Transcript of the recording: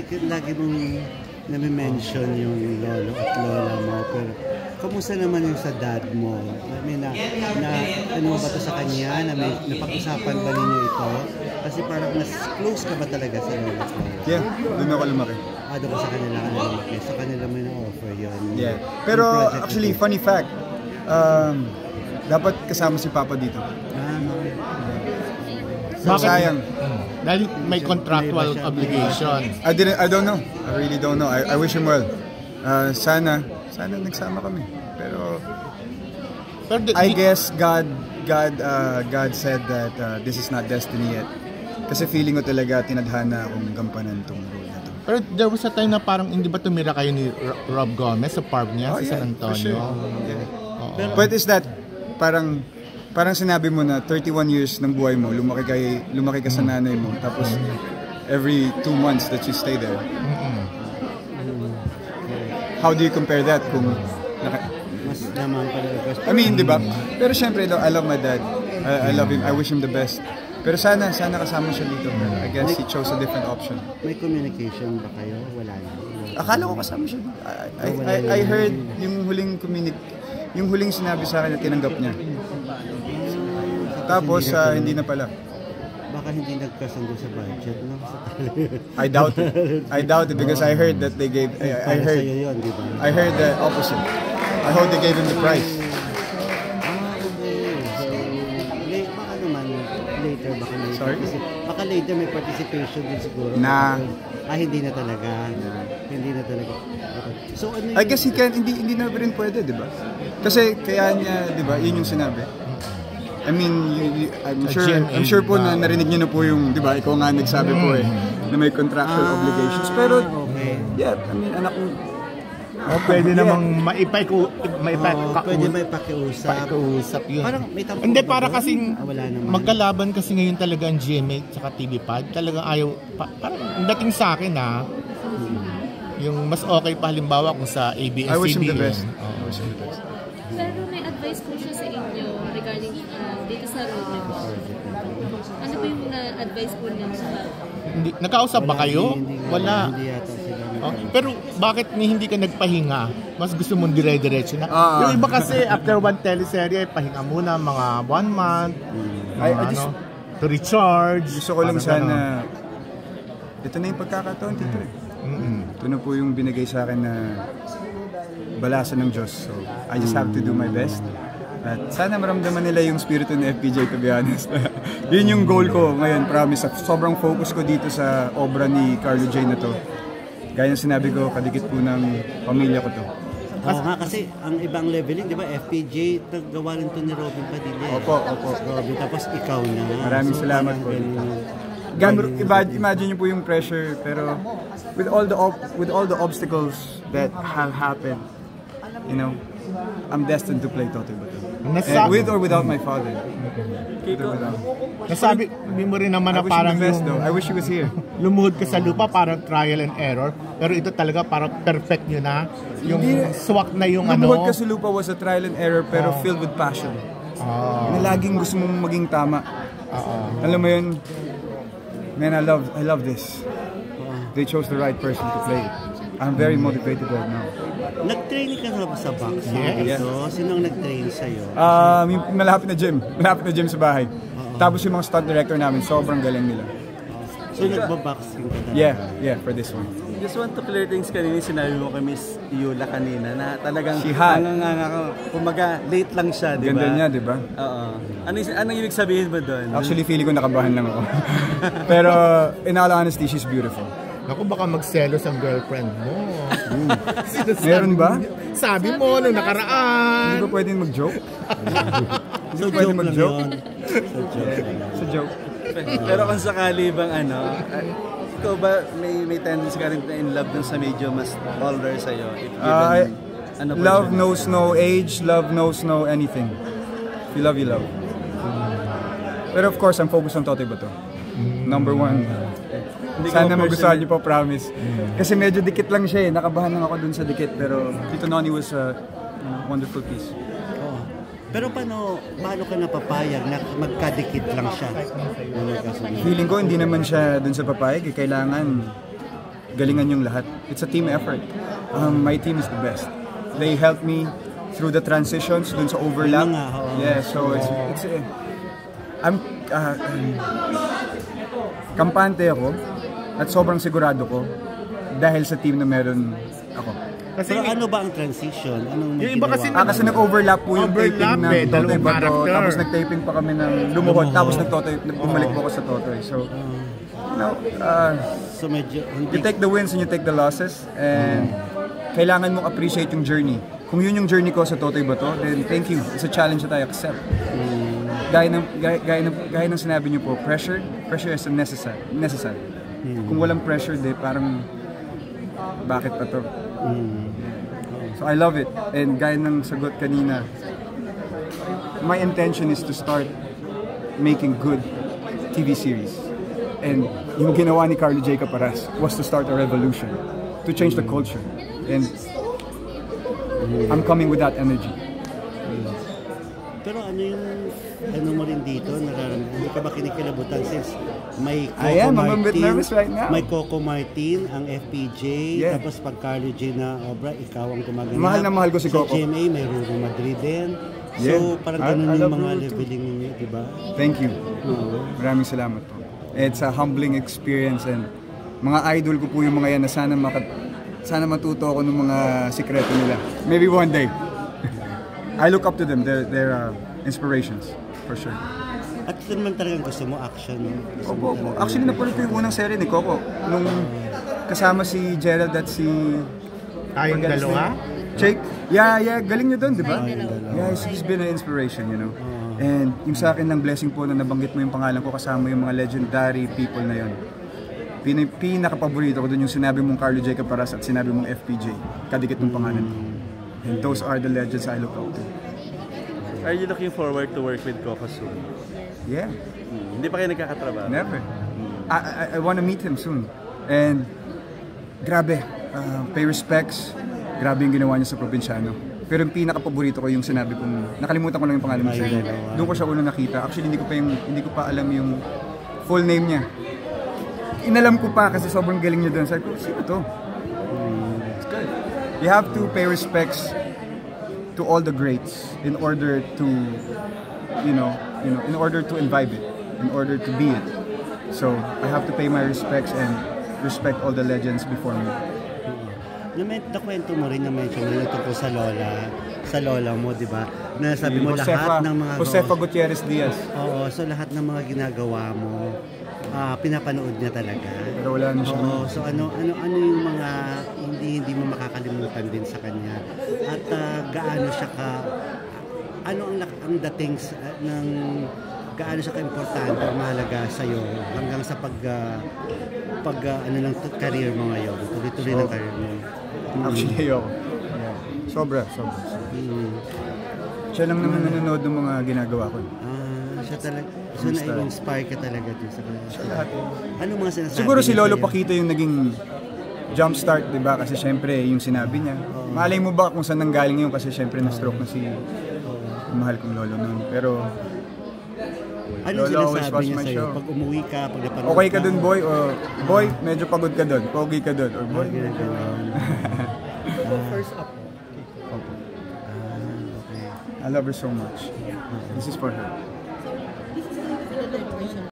kasi lagi mong nami-mention yung lolo at lola mo, pero kamusta naman yung sa dad mo? I mean, ano ba ito sa kanya? Napag-usapan ba ninyo ito? Kasi parang mas close ka ba talaga sa lola at lola? Yeah, doon ako lumaki. Doon ba sa kanila ka lumaki? Sa kanila mo yung offer yun? Yeah. Pero actually, funny fact, dapat kasama si Papa dito. So, sayang. Dahil may contractual obligation. I don't know. I really don't know. I wish him well. Sana nagsama kami. Pero I guess God said that this is not destiny yet. Kasi feeling ko talaga tinadhana akong gampanan tong role na to. Pero there was a time na parang hindi ba tumira kayo ni Rob Gomez sa farm niya sa San Antonio? Sure. Yeah. But is that parang sinabi mo na 31 years ng buhay mo, lumaki ka sa nanay mo, tapos every 2 months that you stay there. How do you compare that kung mas naman pala? I mean, di ba? Pero syempre, I love my dad. I love him. I wish him the best. Pero sana kasama siya dito. I guess he chose a different option. May communication ba kayo? Wala na. Akala ko kasama siya. I heard yung huling sinabi sa akin na tinanggap niya. Tapos hindi na pala. Baka hindi nagkasundo sa budget, no? I doubt it because I heard that they gave I heard the opposite. I hope they gave him the price. Okay. Baka naman later Sorry? Baka later may participation din siguro. Hindi na talaga. Hindi na talaga. Okay. So ano I guess hindi na rin pwede, di ba? Kasi kaya niya, di ba, yun yung sinabi. I mean, I'm sure po na narinig niyo na po yung, di ba, ikaw nga nagsabi po na may contractual obligations. Pero, yeah, I mean, anak mo, pwede namang pwede may pakiusap yun. Parang may tampo. Hindi, para kasing magkalaban kasi ngayon talaga ang GMA at TV5. Talagang ayaw, parang dating sa akin yung mas okay pa halimbawa kung sa ABS-CBN. I wish him the best. Pero may advice po siya sa inyo regarding dito sa road niyo po. Ano po yung na-advise po niya sa nakausap ba kayo? Wala. Hindi yata sila. Pero bakit hindi ka nagpahinga? Mas gusto mong dire-diretso na? Yung iba kasi after one teleserye, pahinga muna mga 1 month. To recharge. Gusto ko lang sana, ito na yung pagkakataon dito Ito na po yung binigay sa akin na balasa ng Diyos. So, I just have to do my best. At sana maramdaman nila yung spirito ng FPJ, to be honest. Yun yung goal ko ngayon, promise. Sobrang focus ko dito sa obra ni Carlo J na to. Gaya ng sinabi ko, kadikit po ng pamilya ko to. Oo nga, kasi ang ibang leveling, di ba, FPJ, naggawa rin to ni Robin Padilla. Opo. Robin, tapos ikaw na. Maraming salamat po. Imagine niyo po yung pressure, pero with all the obstacles that have happened, you know, I'm destined to play Totoy Bato. With or without my father. Nasabi mo rin naman na parang I wish he was here. Lumuhod ka sa lupa, parang trial and error. Pero ito talaga parang perfect nyo na. Yung swak na yung Lumuhod ka sa lupa was a trial and error pero filled with passion. Na laging gusto mong maging tama. Alam mo yun, man, I love this. They chose the right person to play it. I'm very motivated right now. Nag-training ka sa box? Yes. So, sinong nag-train sa'yo? Malapit na gym sa bahay. Tapos yung mga stunt director namin, sobrang galing nila. So, nagbaboxing ka talaga? Yeah, for this one. Just want to clear things kanina, sinabi mo kay Miss Yula kanina na talagang kumaga late lang siya, di ba? Ganda niya, di ba? Oo. Anong ibig sabihin mo doon? Actually, feeling ko nakabahan lang ako. Pero, in all honesty, she's beautiful. Naku, baka magselos ang girlfriend mo. Meron ba? Sabi mo, nung nakaraan. Hindi ba pwedeng mag-joke? So, joke lang yun. So, joke. Pero kung sakali bang ikaw ba may tendency ka rin na in love dun sa medyo mas older sa'yo? Love knows no age, love knows no anything. If you love, you love. Pero of course, I'm focused on Totoy Bato. Number 1. Sana magustuhan niyo po, promise. Kasi medyo dikit lang siya nakabahan lang ako dun sa dikit. Pero Tito Noni was a wonderful piece. Pero paano ka napapayag na magkadikit lang siya? Feeling ko hindi naman siya dun sa papayag. Kailangan galingan yung lahat. It's a team effort. My team is the best. They helped me through the transitions, dun sa overlap. Yeah, so I'm kampante ako at sobrang sigurado ko dahil sa team na meron ako. Kasi ano ba ang transition? Anong may yung iba kasi, kasi nag-overlap po yung taping ng Totoy Bato, tapos nag-taping pa kami ng Lumuhod, tapos bumalik po ako sa Totoy. So, you know, so medyo, you take the wins and you take the losses, and kailangan mong appreciate yung journey. Kung yun yung journey ko sa Totoy Bato, then thank you. It's a challenge that I accept. Gaya ng sinabi niyo po, pressure is necessary. Kung walang pressure, parang bakit pa to? So I love it. And gaya ng sagot kanina, my intention is to start making good TV series. And yung ginawa ni Carlo J. Caparas was to start a revolution, to change the culture. And I'm coming with that energy. Pero ano mo rin dito, nararamdaman, hindi ka ba kinikilabutan since may I am, I'm a bit nervous right now. May Coco Martin, ang FPJ, tapos pag Carlo J na obra, ikaw ang gumaganap. Mahal na mahal ko si Coco. Sa GMA, may Ruru Madrid din. So, parang ganun yung mga leveling ninyo, di ba? Thank you. Maraming salamat po. It's a humbling experience, and mga idol ko po yung mga yan na sana matuto ako ng mga sikreto nila. Maybe one day. I look up to them. They're inspirations, for sure. At ito naman talagang gusto mo, action. Opo. Actually, napanood ko yung unang serye ni Coco. Nung kasama si Gerald at si... Tayong dalawa? Jake. Yeah. Galing niyo doon, di ba? Yeah, he's been an inspiration, you know. And yung sa akin ng blessing po na nabanggit mo yung pangalan ko kasama yung mga legendary people na yun. Pinaka-paborito ko doon yung sinabi mong Carlo J. Caparas at sinabi mong FPJ. Kadikit ng pangalan ko. And those are the legends I look up to. Are you looking forward to work with Coco soon? Yeah. Hindi pa kayo nagkakatrabaho? Never. I want to meet him soon. And grabe, pay respects. Grabe yung ginawa niya sa Probinsyano. Pero yung pinaka-paborito ko yung sinabi kong, nakalimutan ko lang yung pangalan mo siya. Doon ko siya unang nakita. Actually, hindi ko pa alam yung full name niya. Inalam ko pa kasi sobrang galing niya doon. Sabi ko, sino to? It's good. You have to pay respects to all the greats in order to, in order to imbibe it, in order to be it. So I have to pay my respects and respect all the legends before me. Nakwento mo rin na mention mo tungkol sa lola mo, di ba? Na sabi mo lahat ng mga... Josefa Gutierrez Diaz. Oo, so lahat ng mga ginagawa mo, pinapanood niya talaga. Pero wala na siya. Oo, so ano yung mga hindi mo makakalimutan din sa kanya? At gaano siya ano ang dating ng gaano siya ka-importante o mahalaga sa'yo hanggang sa ng career mo ngayon, tuloy-tuloy ng career mo? Actually, ayoko. Sobra. Siya lang naman nanonood ng mga ginagawa ko. Siya talaga. So na-inspire ka talaga din sa kanya. Siya lahat. Ano mga sinasabi? Siguro si Lolo Paquito yung naging jumpstart, di ba? Kasi syempre yung sinabi niya. Malay mo ba kung saan nanggaling yun? Kasi syempre na-stroke na si mahal kong Lolo noon. Pero ano sinasabi niya sa'yo? Pag umuwi ka, pag napanood okay ka dun, boy? O boy, medyo pagod ka dun. Pogi ka dun. Or boy. First up. I love her so much. This is for her.